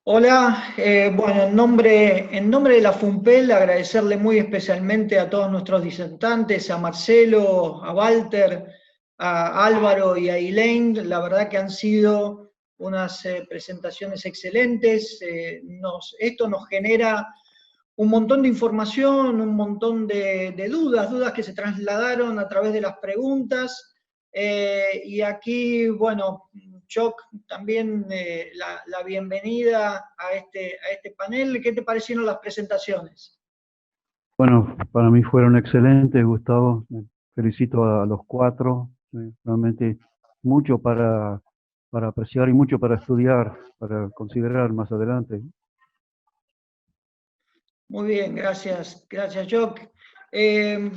Hola, bueno, en nombre de la FUNPEL, agradecerle muy especialmente a todos nuestros disertantes, a Marcelo, a Walter, a Álvaro y a Elaine. La verdad que han sido unas presentaciones excelentes. Esto nos genera un montón de información, un montón de dudas que se trasladaron a través de las preguntas. Y aquí, bueno, Choc, también la bienvenida a este panel. ¿Qué te parecieron las presentaciones? Bueno, para mí fueron excelentes, Gustavo. Felicito a los cuatro. Realmente mucho para apreciar y mucho para estudiar, para considerar más adelante. Muy bien, gracias, Joc.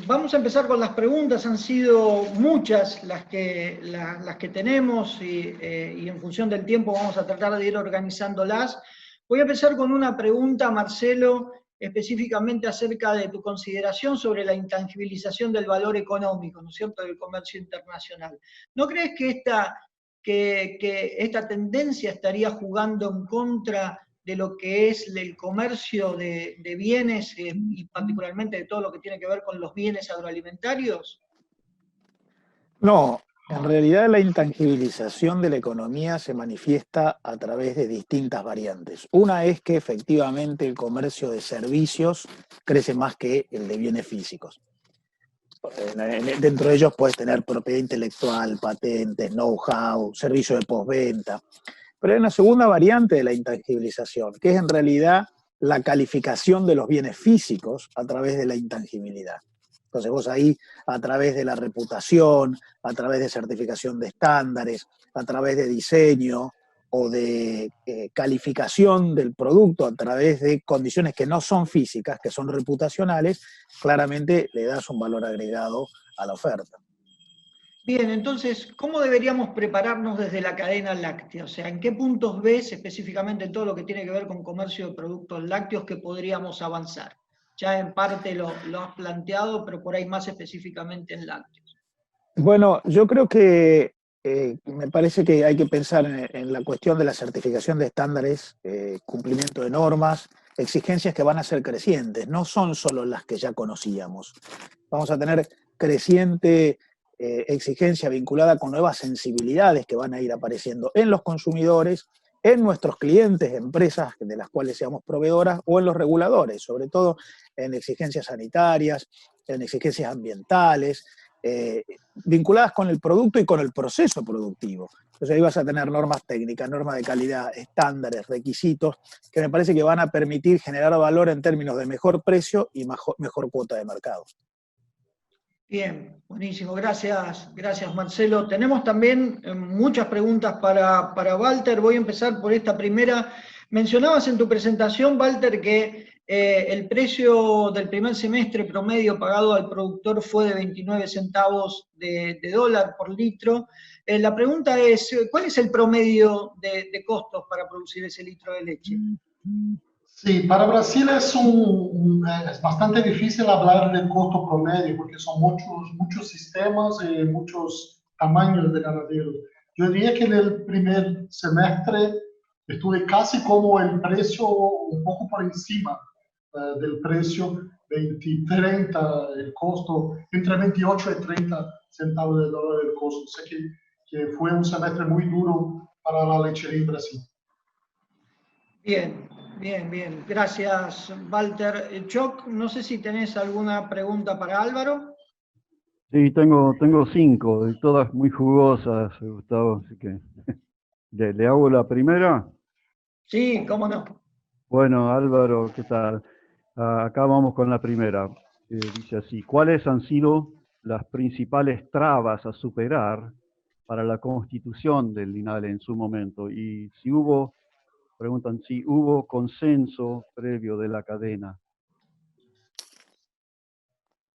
Vamos a empezar con las preguntas. Han sido muchas las que tenemos y en función del tiempo vamos a tratar de ir organizándolas. Voy a empezar con una pregunta, Marcelo, específicamente acerca de tu consideración sobre la intangibilización del valor económico, ¿no es cierto?, del comercio internacional. ¿No crees que esta tendencia estaría jugando en contra de lo que es el comercio de bienes y particularmente de todo lo que tiene que ver con los bienes agroalimentarios? No, en realidad la intangibilización de la economía se manifiesta a través de distintas variantes. Una es que efectivamente el comercio de servicios crece más que el de bienes físicos. Dentro de ellos puedes tener propiedad intelectual, patentes, know-how, servicio de postventa. Pero hay una segunda variante de la intangibilización, que es en realidad la calificación de los bienes físicos a través de la intangibilidad. Entonces vos ahí, a través de la reputación, a través de certificación de estándares, a través de diseño o de calificación del producto a través de condiciones que no son físicas, que son reputacionales, claramente le das un valor agregado a la oferta. Bien, entonces, ¿cómo deberíamos prepararnos desde la cadena láctea? O sea, ¿en qué puntos ves específicamente en todo lo que tiene que ver con comercio de productos lácteos que podríamos avanzar? Ya en parte lo has planteado, pero por ahí más específicamente en lácteos. Bueno, yo creo que me parece que hay que pensar en la cuestión de la certificación de estándares, cumplimiento de normas, exigencias que van a ser crecientes, no son solo las que ya conocíamos. Vamos a tener creciente exigencia vinculada con nuevas sensibilidades que van a ir apareciendo en los consumidores, en nuestros clientes, empresas de las cuales seamos proveedoras, o en los reguladores, sobre todo en exigencias sanitarias, en exigencias ambientales, vinculadas con el producto y con el proceso productivo. Entonces ahí vas a tener normas técnicas, normas de calidad, estándares, requisitos, que me parece que van a permitir generar valor en términos de mejor precio y mejor cuota de mercado. Bien, buenísimo, gracias Marcelo. Tenemos también muchas preguntas para Walter. Voy a empezar por esta primera. Mencionabas en tu presentación, Walter, que el precio del primer semestre promedio pagado al productor fue de 29 centavos de dólar por litro. La pregunta es, ¿cuál es el promedio de costos para producir ese litro de leche? Sí, para Brasil es bastante difícil hablar de costo promedio porque son muchos sistemas y muchos tamaños de ganaderos. Yo diría que en el primer semestre estuve casi como el precio, un poco por encima del precio, 20, 30 el costo, entre 28 y 30 centavos de dólar el costo. O sea que fue un semestre muy duro para la lechería en Brasil. Bien. Gracias, Walter. Choc, no sé si tenés alguna pregunta para Álvaro. Sí, tengo cinco, y todas muy jugosas, Gustavo, así que le hago la primera. Sí, cómo no. Bueno, Álvaro, ¿qué tal? Acá vamos con la primera. Dice así, ¿cuáles han sido las principales trabas a superar para la constitución del INALE en su momento? Y si preguntan si hubo consenso previo de la cadena.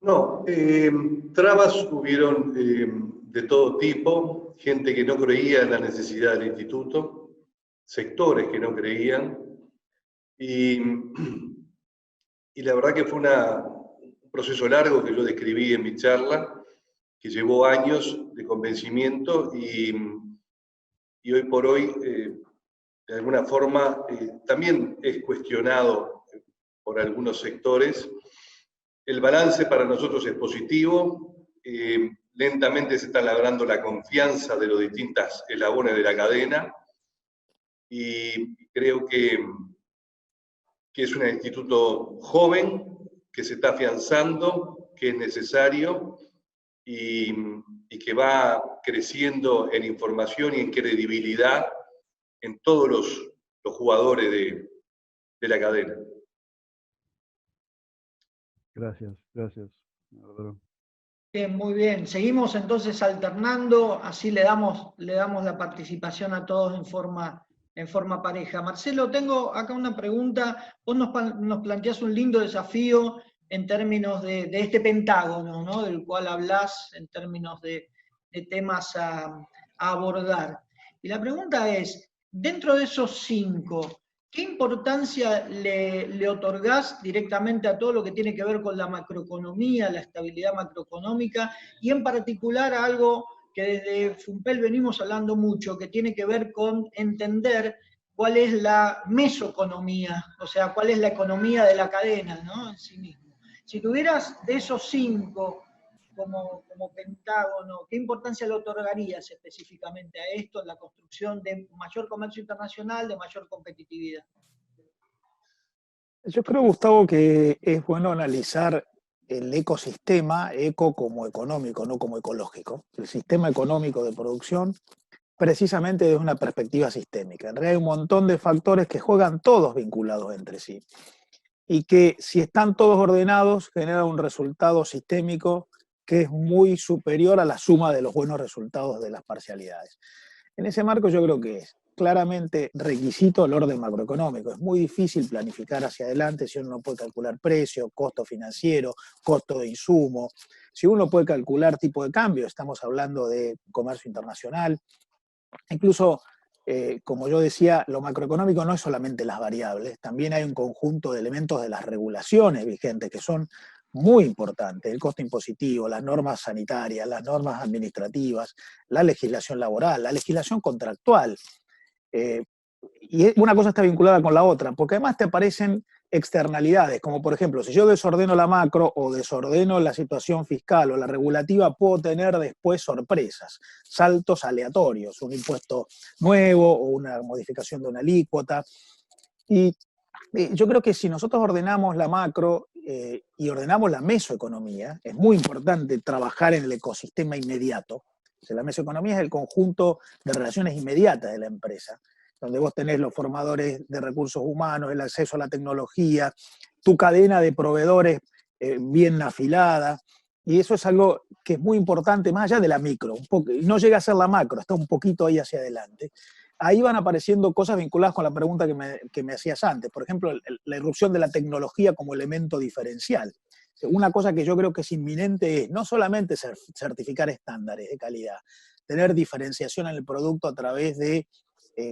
No, trabas hubieron de todo tipo, gente que no creía en la necesidad del instituto, sectores que no creían, y, y la verdad que fue un proceso largo que yo describí en mi charla, que llevó años de convencimiento y hoy por hoy de alguna forma también es cuestionado por algunos sectores. El balance para nosotros es positivo. Lentamente se está labrando la confianza de los distintos eslabones de la cadena y creo que es un instituto joven, que se está afianzando, que es necesario y que va creciendo en información y en credibilidad en todos los jugadores de la cadena. Gracias, gracias, Álvaro. Bien, muy bien. Seguimos entonces alternando, así le damos la participación a todos en forma pareja. Marcelo, tengo acá una pregunta. Vos nos planteás un lindo desafío en términos de este pentágono, ¿no? Del cual hablás en términos de temas a abordar. Y la pregunta es, dentro de esos 5, ¿qué importancia le otorgás directamente a todo lo que tiene que ver con la macroeconomía, la estabilidad macroeconómica, y en particular a algo que desde FUNPEL venimos hablando mucho, que tiene que ver con entender cuál es la mesoeconomía, o sea, cuál es la economía de la cadena, ¿no? En sí mismo. Si tuvieras de esos 5 como pentágono, ¿qué importancia le otorgarías específicamente a esto en la construcción de mayor comercio internacional, de mayor competitividad? Yo creo, Gustavo, que es bueno analizar el ecosistema, eco como económico, no como ecológico. El sistema económico de producción, precisamente desde una perspectiva sistémica. En realidad hay un montón de factores que juegan todos vinculados entre sí. Y que si están todos ordenados, genera un resultado sistémico que es muy superior a la suma de los buenos resultados de las parcialidades. En ese marco yo creo que es claramente requisito el orden macroeconómico. Es muy difícil planificar hacia adelante si uno no puede calcular precio, costo financiero, costo de insumo. Si uno puede calcular tipo de cambio, estamos hablando de comercio internacional. Incluso, como yo decía, lo macroeconómico no es solamente las variables, también hay un conjunto de elementos de las regulaciones vigentes que son muy importantes: el costo impositivo, las normas sanitarias, las normas administrativas, la legislación laboral, la legislación contractual. Y una cosa está vinculada con la otra, porque además te aparecen externalidades, como por ejemplo, si yo desordeno la macro o desordeno la situación fiscal o la regulativa, puedo tener después sorpresas, saltos aleatorios, un impuesto nuevo o una modificación de una alícuota. Y yo creo que si nosotros ordenamos la macro y ordenamos la mesoeconomía, es muy importante trabajar en el ecosistema inmediato. O sea, la mesoeconomía es el conjunto de relaciones inmediatas de la empresa, donde vos tenés los formadores de recursos humanos, el acceso a la tecnología, tu cadena de proveedores bien afilada, y eso es algo que es muy importante, más allá de la micro, no llega a ser la macro, está un poquito ahí hacia adelante. Ahí van apareciendo cosas vinculadas con la pregunta que me hacías antes, por ejemplo, la irrupción de la tecnología como elemento diferencial. Una cosa que yo creo que es inminente es no solamente certificar estándares de calidad, tener diferenciación en el producto a través de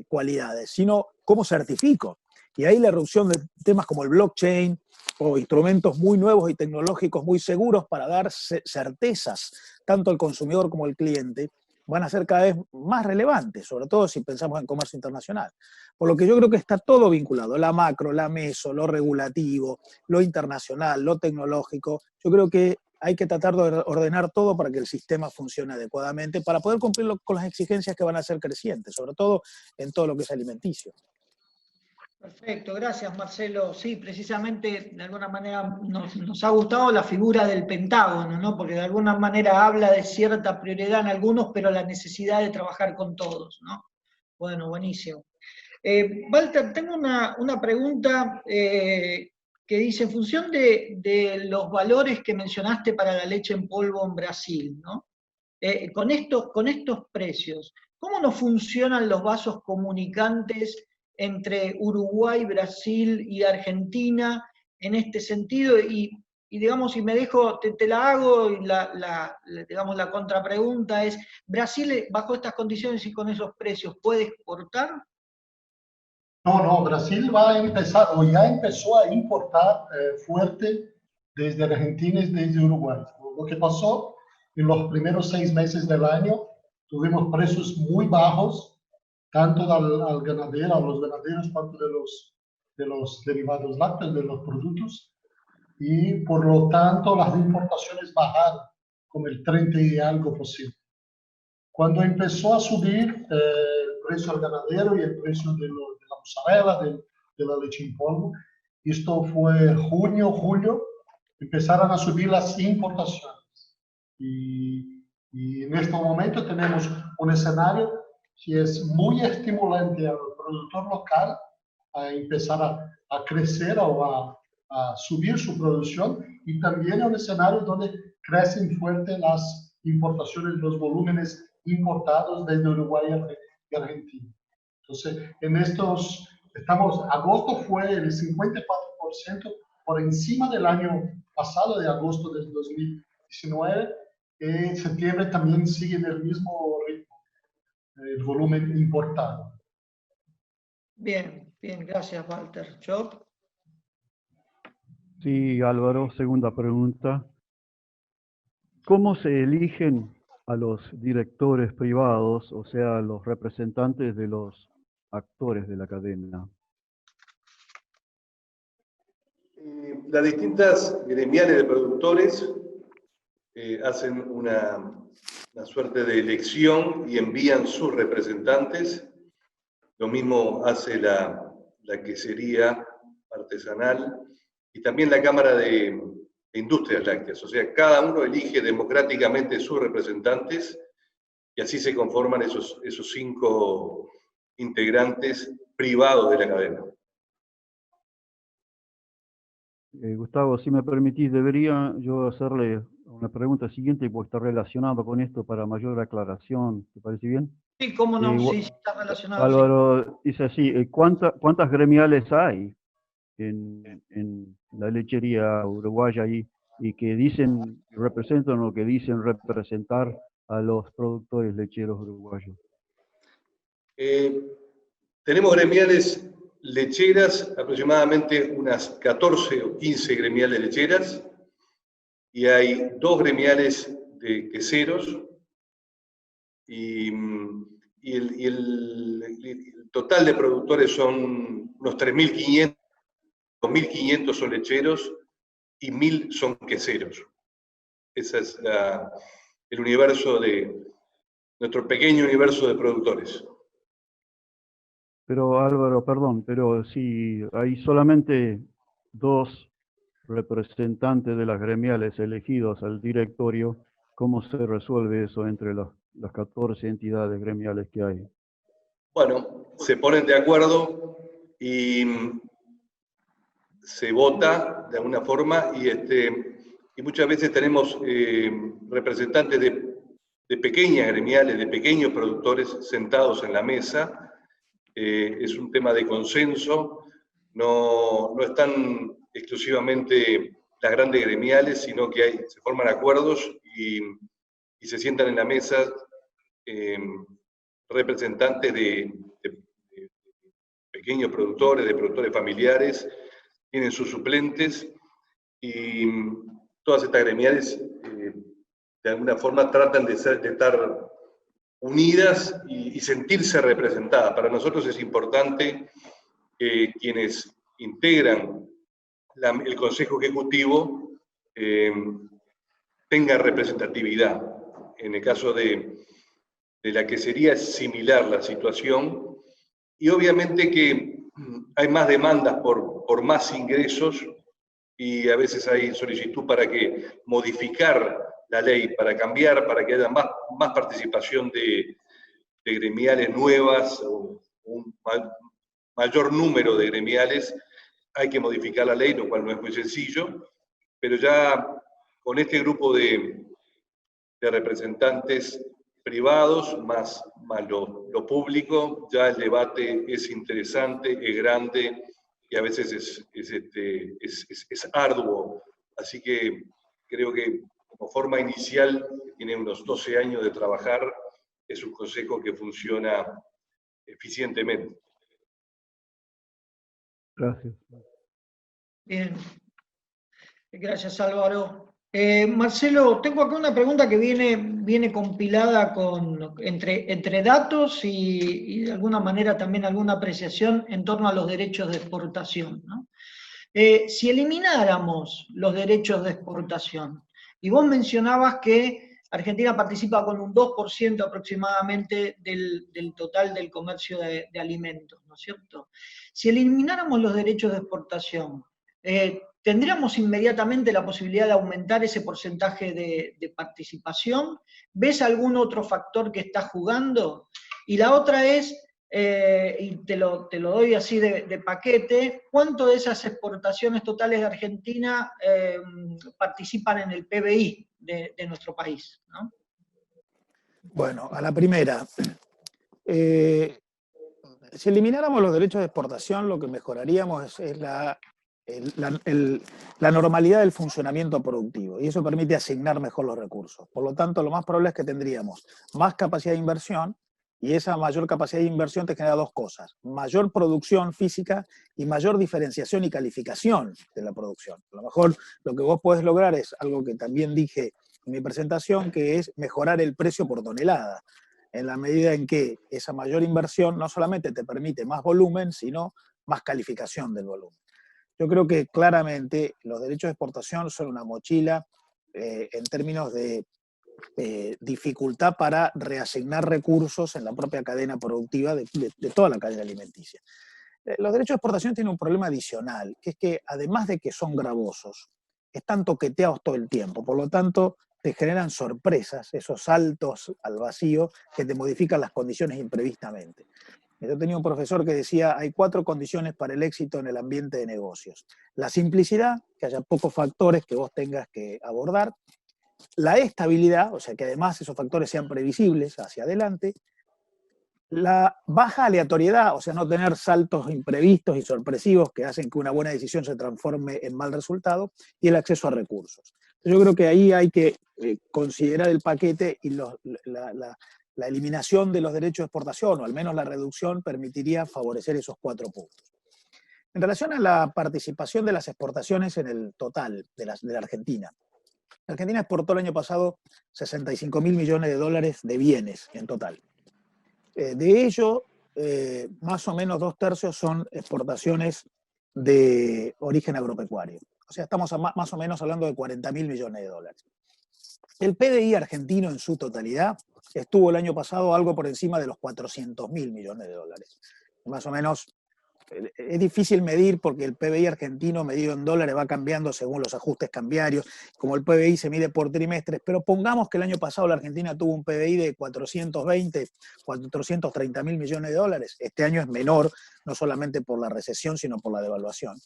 cualidades, sino cómo certifico. Y ahí la irrupción de temas como el blockchain o instrumentos muy nuevos y tecnológicos muy seguros para dar certezas tanto al consumidor como al cliente van a ser cada vez más relevantes, sobre todo si pensamos en comercio internacional. Por lo que yo creo que está todo vinculado, la macro, la meso, lo regulativo, lo internacional, lo tecnológico. Yo creo que hay que tratar de ordenar todo para que el sistema funcione adecuadamente, para poder cumplir con las exigencias que van a ser crecientes, sobre todo en todo lo que es alimenticio. Perfecto, gracias Marcelo. Sí, precisamente de alguna manera nos ha gustado la figura del pentágono, ¿no? Porque de alguna manera habla de cierta prioridad en algunos, pero la necesidad de trabajar con todos, ¿no? Bueno, buenísimo. Walter, tengo una pregunta que dice, en función de los valores que mencionaste para la leche en polvo en Brasil, ¿no? Con estos precios, ¿cómo nos funcionan los vasos comunicantes entre Uruguay, Brasil y Argentina en este sentido? Y digamos, si me dejo, te la hago, y digamos, la contrapregunta es, ¿Brasil bajo estas condiciones y con esos precios puede exportar? No, Brasil va a empezar, o ya empezó a importar fuerte desde Argentina y desde Uruguay. Lo que pasó en los primeros 6 meses del año, tuvimos precios muy bajos tanto al ganadero, a los ganaderos, cuanto de los derivados lácteos, de los productos, y por lo tanto las importaciones bajaron como el 30 y algo por ciento. Cuando empezó a subir el precio al ganadero y el precio de la mozzarella, de la leche en polvo, esto fue junio, julio, empezaron a subir las importaciones. Y en este momento tenemos un escenario que es muy estimulante al productor local a empezar a crecer o a subir su producción, y también un escenario donde crecen fuerte las importaciones, los volúmenes importados desde Uruguay y Argentina. Entonces, agosto fue el 54% por encima del año pasado, de agosto del 2019. Septiembre también sigue en el mismo ritmo, el volumen importado. Bien, bien, gracias, Walter. ¿Job? Sí, Álvaro, segunda pregunta. ¿Cómo se eligen a los directores privados, o sea, los representantes de los actores de la cadena? Las distintas gremiales de productores hacen una suerte de elección y envían sus representantes. Lo mismo hace la quesería artesanal y también la Cámara de Industrias Lácteas. O sea, cada uno elige democráticamente sus representantes y así se conforman esos 5 integrantes privados de la cadena. Gustavo, si me permitís, debería yo hacerle una pregunta siguiente porque está relacionado con esto para mayor aclaración. ¿Te parece bien? Sí, cómo no, sí, está relacionado. Álvaro, dice así, ¿cuántas gremiales hay en la lechería uruguaya y que dicen, representan o que dicen representar a los productores lecheros uruguayos? Tenemos gremiales lecheras, aproximadamente unas 14 o 15 gremiales lecheras, y hay 2 gremiales de queseros, y el total de productores son unos 3.500, 2.500 son lecheros y 1.000 son queseros. Ese es el universo nuestro pequeño universo de productores. Pero Álvaro, perdón, pero si hay solamente 2 representantes de las gremiales elegidos al directorio, ¿cómo se resuelve eso entre las 14 entidades gremiales que hay? Bueno, se ponen de acuerdo y se vota de alguna forma, y muchas veces tenemos representantes de pequeñas gremiales, de pequeños productores sentados en la mesa. Es un tema de consenso, no están exclusivamente las grandes gremiales, sino que se forman acuerdos y se sientan en la mesa representantes de pequeños productores, de productores familiares, tienen sus suplentes, y todas estas gremiales de alguna forma tratan de estar unidas y sentirse representadas. Para nosotros es importante que quienes integran el Consejo Ejecutivo tengan representatividad. En el caso de la quesería es similar la situación, y obviamente que hay más demandas por más ingresos, y a veces hay solicitud para modificar la ley, para cambiar, para que haya más participación de gremiales nuevas, o un mayor número de gremiales. Hay que modificar la ley, lo cual no es muy sencillo, pero ya con este grupo de representantes privados, más lo público, ya el debate es interesante, es grande, y a veces es arduo. Así que creo que como forma inicial, que tiene unos 12 años de trabajar, es un consejo que funciona eficientemente. Gracias. Bien. Gracias, Álvaro. Marcelo, tengo acá una pregunta que viene compilada entre datos y de alguna manera también alguna apreciación en torno a los derechos de exportación, ¿no? Si elimináramos los derechos de exportación, y vos mencionabas que Argentina participa con un 2% aproximadamente del total del comercio de alimentos, ¿no es cierto? Si elimináramos los derechos de exportación, ¿tendríamos inmediatamente la posibilidad de aumentar ese porcentaje de participación? ¿Ves algún otro factor que está jugando? Y la otra es, y te lo doy así de paquete, ¿cuánto de esas exportaciones totales de Argentina participan en el PBI de nuestro país, ¿no? Bueno, a la primera, si elimináramos los derechos de exportación, lo que mejoraríamos es la normalidad del funcionamiento productivo, y eso permite asignar mejor los recursos. Por lo tanto, lo más probable es que tendríamos más capacidad de inversión, y esa mayor capacidad de inversión te genera dos cosas: mayor producción física y mayor diferenciación y calificación de la producción. A lo mejor lo que vos podés lograr es algo que también dije en mi presentación, que es mejorar el precio por tonelada, en la medida en que esa mayor inversión no solamente te permite más volumen, sino más calificación del volumen. Yo creo que claramente los derechos de exportación son una mochila en términos de dificultad para reasignar recursos en la propia cadena productiva de toda la cadena alimenticia. Los derechos de exportación tienen un problema adicional, que es que además de que son gravosos, están toqueteados todo el tiempo. Por lo tanto, te generan sorpresas, esos saltos al vacío que te modifican las condiciones imprevistamente. Yo tenía un profesor que decía: hay 4 condiciones para el éxito en el ambiente de negocios. La simplicidad, que haya pocos factores que vos tengas que abordar. La estabilidad, o sea, que además esos factores sean previsibles hacia adelante. La baja aleatoriedad, o sea, no tener saltos imprevistos y sorpresivos que hacen que una buena decisión se transforme en mal resultado. Y el acceso a recursos. Yo creo que ahí hay que considerar el paquete, y la eliminación de los derechos de exportación, o al menos la reducción, permitiría favorecer esos 4 puntos. En relación a la participación de las exportaciones en el total de la Argentina, la Argentina exportó el año pasado 65.000 millones de dólares de bienes en total. De ello, más o menos 2/3 son exportaciones de origen agropecuario. O sea, estamos más o menos hablando de 40.000 millones de dólares. El PBI argentino en su totalidad estuvo el año pasado algo por encima de los 400.000 millones de dólares. Más o menos, es difícil medir porque el PBI argentino medido en dólares va cambiando según los ajustes cambiarios, como el PBI se mide por trimestres, pero pongamos que el año pasado la Argentina tuvo un PBI de 420, 430.000 millones de dólares. Este año es menor, no solamente por la recesión, sino por la devaluación.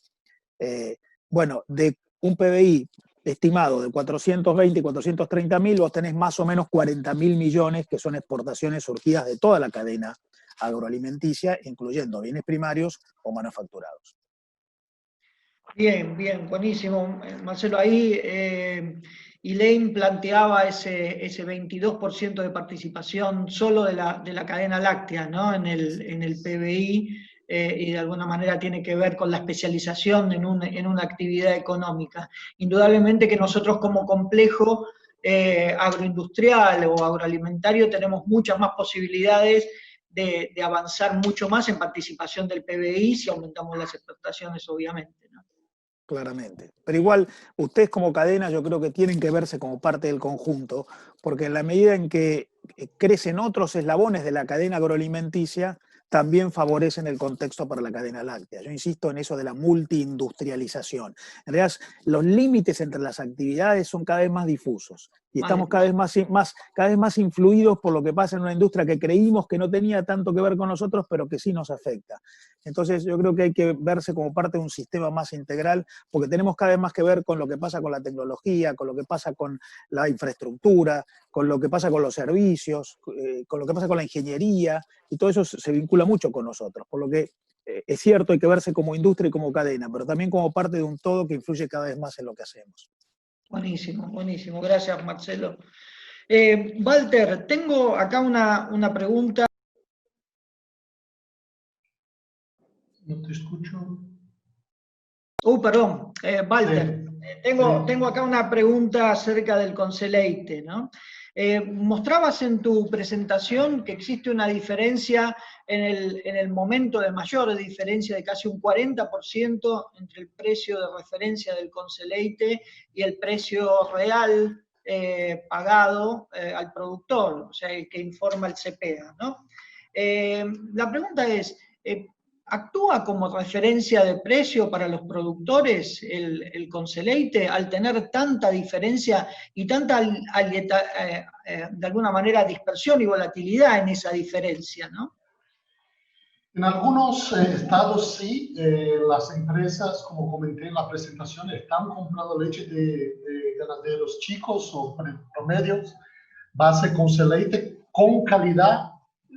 Bueno, de un PBI estimado de 420 y 430.000, vos tenés más o menos 40.000 millones que son exportaciones surgidas de toda la cadena agroalimenticia, incluyendo bienes primarios o manufacturados. Bien, bien, buenísimo. Marcelo, ahí Elaine planteaba ese 22% de participación solo de la cadena láctea, ¿no? en el PBI, y de alguna manera tiene que ver con la especialización en una actividad económica. Indudablemente que nosotros como complejo agroindustrial o agroalimentario tenemos muchas más posibilidades de avanzar mucho más en participación del PBI si aumentamos las exportaciones, obviamente, ¿no? Claramente. Pero igual, ustedes como cadena yo creo que tienen que verse como parte del conjunto, porque en la medida en que crecen otros eslabones de la cadena agroalimenticia, también favorecen el contexto para la cadena láctea. Yo insisto en eso de la multiindustrialización. En realidad, los límites entre las actividades son cada vez más difusos y estamos cada vez más influidos por lo que pasa en una industria que creímos que no tenía tanto que ver con nosotros, pero que sí nos afecta. Entonces yo creo que hay que verse como parte de un sistema más integral, porque tenemos cada vez más que ver con lo que pasa con la tecnología, con lo que pasa con la infraestructura, con lo que pasa con los servicios, con lo que pasa con la ingeniería, y todo eso se vincula mucho con nosotros. Por lo que es cierto, hay que verse como industria y como cadena, pero también como parte de un todo que influye cada vez más en lo que hacemos. Buenísimo, buenísimo. Gracias, Marcelo. Walter, tengo acá una pregunta. No te escucho. Perdón, Walter. Sí. Tengo acá una pregunta acerca del Conseleite, ¿no? Mostrabas en tu presentación que existe una diferencia en el momento de mayor diferencia de casi un 40% entre el precio de referencia del Conseleite y el precio real pagado al productor, o sea, el que informa el CPEA, ¿no? La pregunta es, ¿actúa como referencia de precio para los productores el Conseleite al tener tanta diferencia y tanta, de alguna manera, dispersión y volatilidad en esa diferencia, ¿no? En algunos estados sí, las empresas, como comenté en la presentación, están comprando leche de ganaderos chicos o promedios, base Conseleite, con calidad,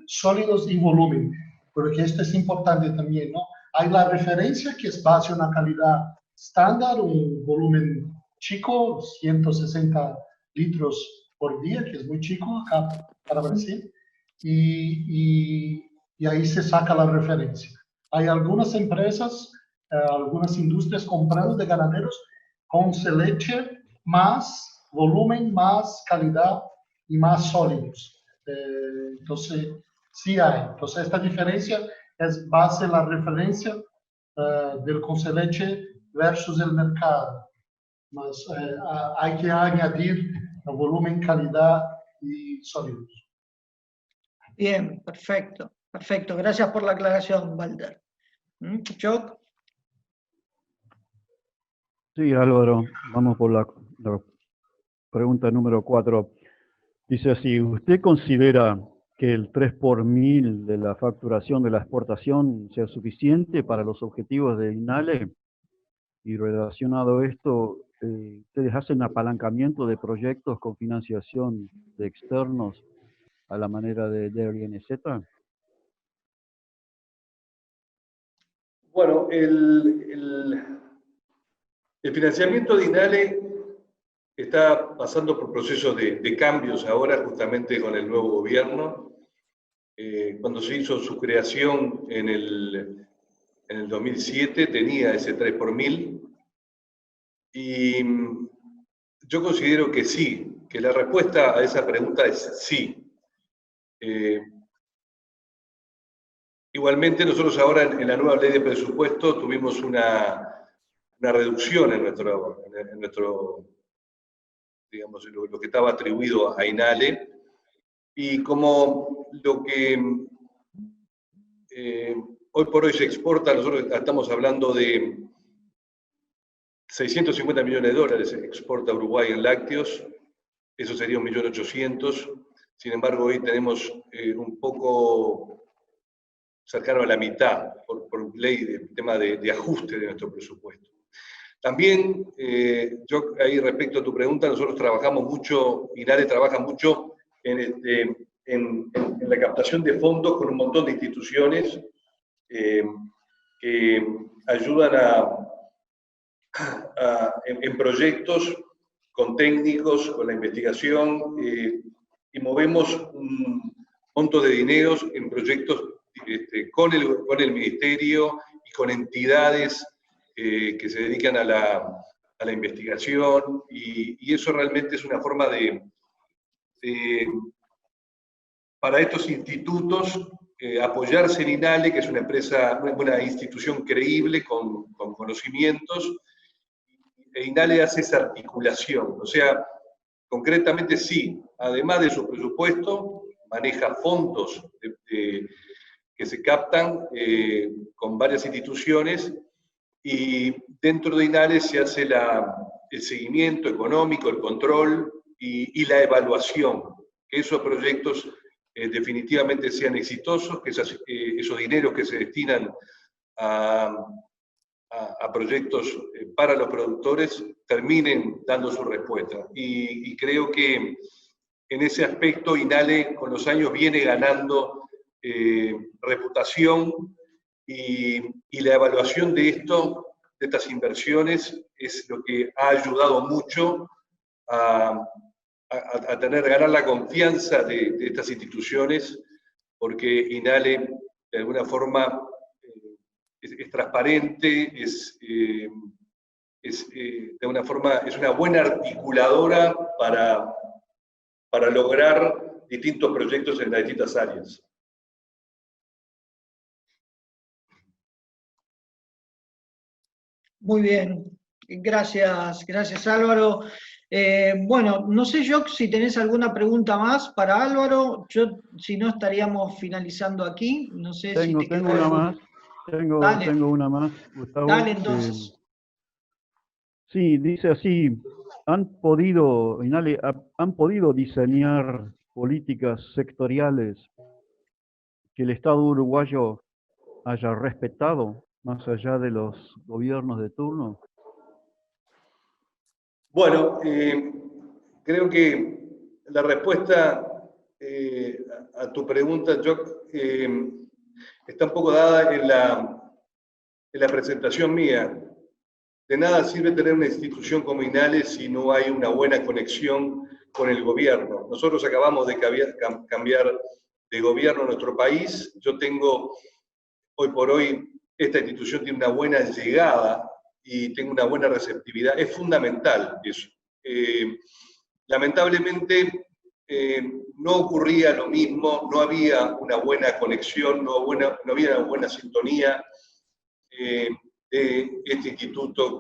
sólidos y volumen. Porque esto es importante también, ¿no? Hay la referencia, que es base a una calidad estándar, un volumen chico, 160 litros por día, que es muy chico acá para Brasil, y ahí se saca la referencia. Hay algunas empresas, algunas industrias comprando de ganaderos con leche más volumen, más calidad y más sólidos. Entonces, sí hay. Entonces, esta diferencia es base en la referencia del Conseleite versus el mercado. Mas hay que añadir volumen, calidad y sólidos. Bien, perfecto, perfecto. Gracias por la aclaración, Walter. ¿Choc? Sí, Álvaro, vamos por la pregunta número 4. Dice así, ¿usted considera que el 3 por 1000 de la facturación de la exportación sea suficiente para los objetivos de INALE? Y relacionado a esto, ¿ustedes hacen apalancamiento de proyectos con financiación de externos a la manera de DRNZ? Bueno, el financiamiento de INALE está pasando por procesos de cambios ahora, justamente con el nuevo gobierno. Cuando se hizo su creación en el 2007 tenía ese 3 por 1000, y yo considero que sí, que la respuesta a esa pregunta es sí. Igualmente nosotros ahora en la nueva ley de presupuesto tuvimos una reducción en nuestro digamos, lo que estaba atribuido a INALE, y como lo que hoy por hoy se exporta, nosotros estamos hablando de 650 millones de dólares exporta Uruguay en lácteos, eso sería 1.800.000, sin embargo hoy tenemos un poco cercano a la mitad, por ley de tema de ajuste de nuestro presupuesto. También, yo ahí respecto a tu pregunta, nosotros trabajamos mucho, INALE trabaja mucho en la captación de fondos con un montón de instituciones que ayudan en proyectos con técnicos, con la investigación, y movemos un monto de dineros en proyectos con el ministerio y con entidades que se dedican a la investigación, y eso realmente es una forma para estos institutos apoyarse en INALE, que es una institución creíble con conocimientos, e INALE hace esa articulación. O sea, concretamente sí, además de su presupuesto, maneja fondos que se captan con varias instituciones, y dentro de INALE se hace el seguimiento económico, el control y la evaluación, que esos proyectos definitivamente sean exitosos, que esos dineros que se destinan a proyectos para los productores terminen dando su respuesta. Y creo que en ese aspecto INALE con los años viene ganando reputación, y la evaluación de estas inversiones es lo que ha ayudado mucho a ganar la confianza de estas instituciones, porque INALE de alguna forma es transparente, de una forma, es una buena articuladora para lograr distintos proyectos en las distintas áreas. Muy bien, gracias Álvaro. Bueno, no sé yo si tenés alguna pregunta más para Álvaro, yo si no estaríamos finalizando aquí, no sé si te Tengo quedó una algo. más, Dale, tengo una más, Gustavo. dale entonces. Sí, dice así, Inali, ¿han podido diseñar políticas sectoriales que el Estado uruguayo haya respetado, más allá de los gobiernos de turno? Bueno, creo que la respuesta a tu pregunta, Joc, está un poco dada en la presentación mía. De nada sirve tener una institución como INALE si no hay una buena conexión con el gobierno. Nosotros acabamos de cambiar de gobierno en nuestro país. Yo tengo, hoy por hoy, esta institución tiene una buena llegada y tengo una buena receptividad. Es fundamental eso. Lamentablemente, no ocurría lo mismo, no había una buena conexión, no había una buena sintonía de este instituto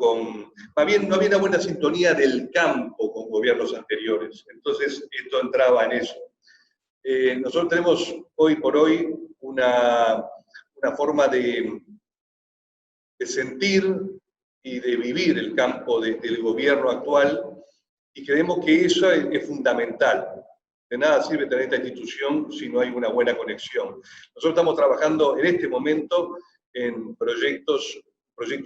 más bien no había una buena sintonía del campo con gobiernos anteriores. Entonces, esto entraba en eso. Nosotros tenemos hoy por hoy una forma de sentir y de vivir el campo del gobierno actual, y creemos que eso es fundamental. De nada sirve tener esta institución si no hay una buena conexión. Nosotros estamos trabajando en este momento en proyecto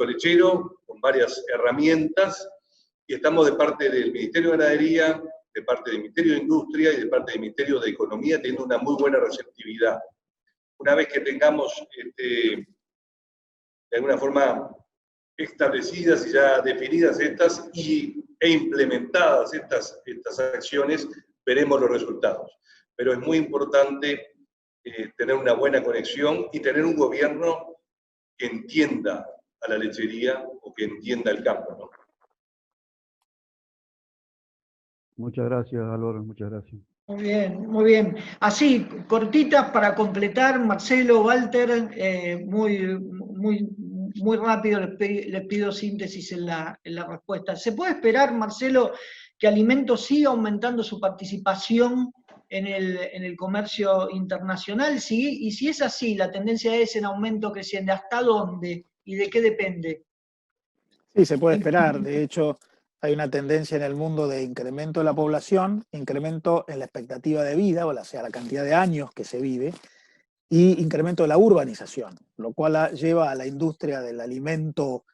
lechero, con varias herramientas, y estamos de parte del Ministerio de Ganadería, de parte del Ministerio de Industria y de parte del Ministerio de Economía, teniendo una muy buena receptividad. Una vez que tengamos, de alguna forma, establecidas y ya definidas estas e implementadas estas acciones, veremos los resultados. Pero es muy importante tener una buena conexión y tener un gobierno que entienda a la lechería o que entienda el campo, ¿no? Muchas gracias, Álvaro, muchas gracias. Muy bien, muy bien. Así, cortitas para completar, Marcelo, Walter, muy rápido les pido síntesis en la respuesta. ¿Se puede esperar, Marcelo, que Alimentos siga aumentando su participación en el comercio internacional? ¿Sí? Y si es así, la tendencia es en aumento creciente, ¿hasta dónde y de qué depende? Sí, se puede esperar. De hecho, hay una tendencia en el mundo de incremento de la población, incremento en la expectativa de vida, o sea, la cantidad de años que se vive, y incremento de la urbanización, lo cual lleva a la industria del alimento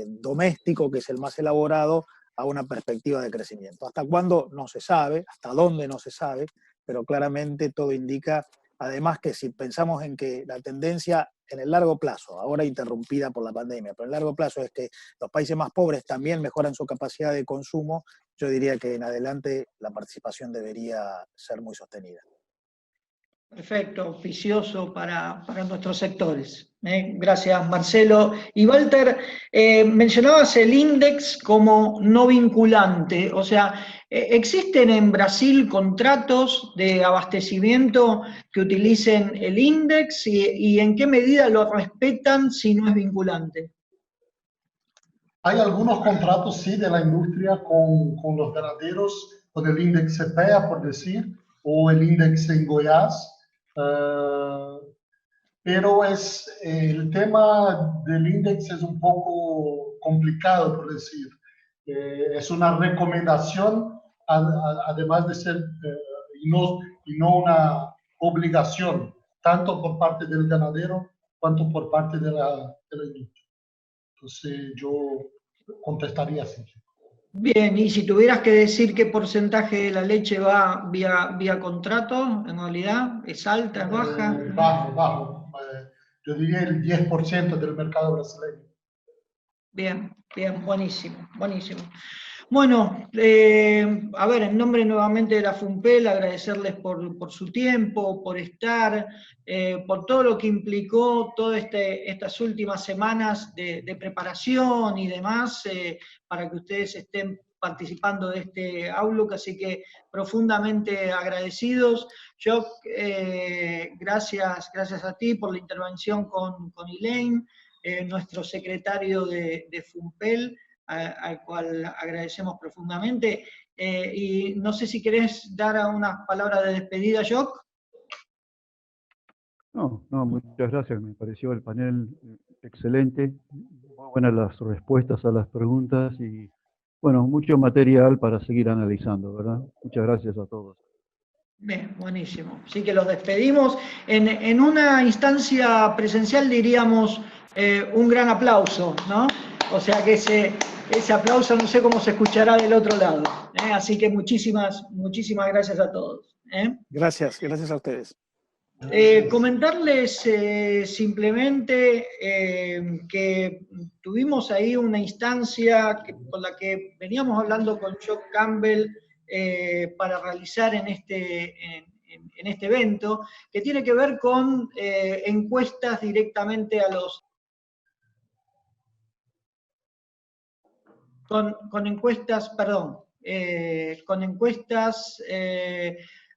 doméstico, que es el más elaborado, a una perspectiva de crecimiento. ¿Hasta cuándo? No se sabe, hasta dónde no se sabe, pero claramente todo indica, además, que si pensamos en que la tendencia en el largo plazo, ahora interrumpida por la pandemia, pero en el largo plazo es que los países más pobres también mejoran su capacidad de consumo, yo diría que en adelante la participación debería ser muy sostenida. Perfecto, auspicioso para nuestros sectores. Gracias, Marcelo. Y Walter, mencionabas el índice como no vinculante, o sea, ¿existen en Brasil contratos de abastecimiento que utilicen el índice y en qué medida lo respetan si no es vinculante? Hay algunos contratos, sí, de la industria con los ganaderos, con el índice CEPEA, por decir, o el índice en Goiás. Pero el tema del índice es un poco complicado, por decir. Es una recomendación, además de ser, y no una obligación, tanto por parte del ganadero, cuanto por parte de la industria. Entonces, yo contestaría así. Bien, y si tuvieras que decir qué porcentaje de la leche va vía contrato, en realidad, ¿es alta, es baja? Bajo. Yo diría el 10% del mercado brasileño. Bien, buenísimo. Bueno, a ver, en nombre nuevamente de la FUNPEL, agradecerles por su tiempo, por estar, por todo lo que implicó todas estas últimas semanas de preparación y demás, para que ustedes estén participando de este Outlook, así que profundamente agradecidos. Yo, gracias a ti por la intervención con Elaine, nuestro secretario de FUNPEL, al cual agradecemos profundamente. Y no sé si querés dar unas palabras de despedida, Joc. No, muchas gracias. Me pareció el panel excelente. Muy buenas las respuestas a las preguntas y, bueno, mucho material para seguir analizando, ¿verdad? Muchas gracias a todos. Bien, buenísimo. Así que los despedimos. En una instancia presencial diríamos un gran aplauso, ¿no? O sea que ese aplauso no sé cómo se escuchará del otro lado. Así que muchísimas gracias a todos. Gracias a ustedes. Comentarles simplemente que tuvimos ahí una instancia con la que veníamos hablando con Joc Campbell para realizar en este evento, que tiene que ver con encuestas directamente a los... Con encuestas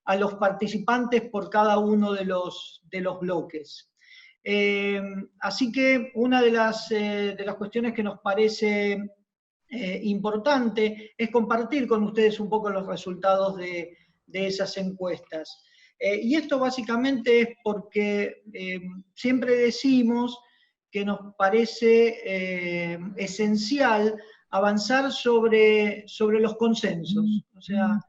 a los participantes por cada uno de los bloques. Así que una de las cuestiones que nos parece importante es compartir con ustedes un poco los resultados de esas encuestas. Y esto básicamente es porque siempre decimos que nos parece esencial avanzar sobre los consensos. O sea,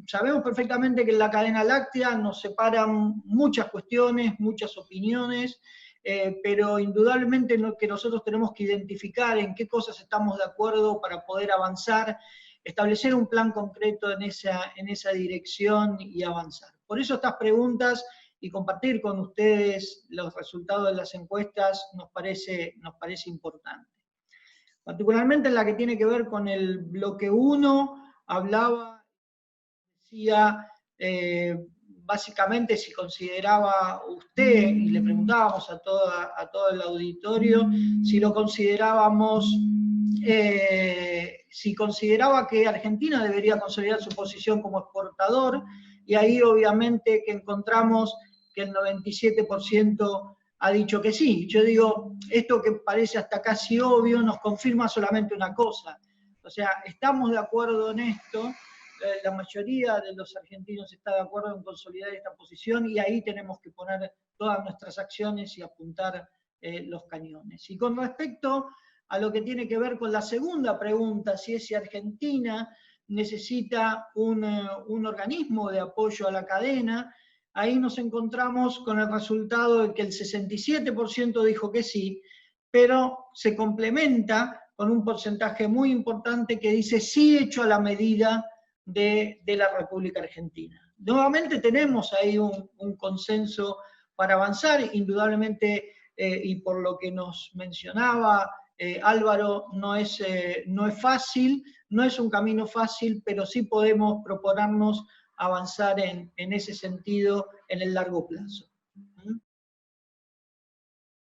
sabemos perfectamente que en la cadena láctea nos separan muchas cuestiones, muchas opiniones, pero indudablemente que nosotros tenemos que identificar en qué cosas estamos de acuerdo para poder avanzar, establecer un plan concreto en esa dirección y avanzar. Por eso estas preguntas y compartir con ustedes los resultados de las encuestas nos parece importante. Particularmente en la que tiene que ver con el bloque 1, decía básicamente si consideraba usted, y le preguntábamos a todo el auditorio, si lo considerábamos, si consideraba que Argentina debería consolidar su posición como exportador, y ahí obviamente que encontramos que el 97% ha dicho que sí. Yo digo, esto que parece hasta casi obvio nos confirma solamente una cosa. O sea, estamos de acuerdo en esto, la mayoría de los argentinos está de acuerdo en consolidar esta posición y ahí tenemos que poner todas nuestras acciones y apuntar los cañones. Y con respecto a lo que tiene que ver con la segunda pregunta, si es si Argentina necesita un organismo de apoyo a la cadena, ahí nos encontramos con el resultado de que el 67% dijo que sí, pero se complementa con un porcentaje muy importante que dice sí hecho a la medida de la República Argentina. Nuevamente tenemos ahí un consenso para avanzar, indudablemente, y por lo que nos mencionaba Álvaro, no es fácil, no es un camino fácil, pero sí podemos proponernos avanzar en ese sentido en el largo plazo.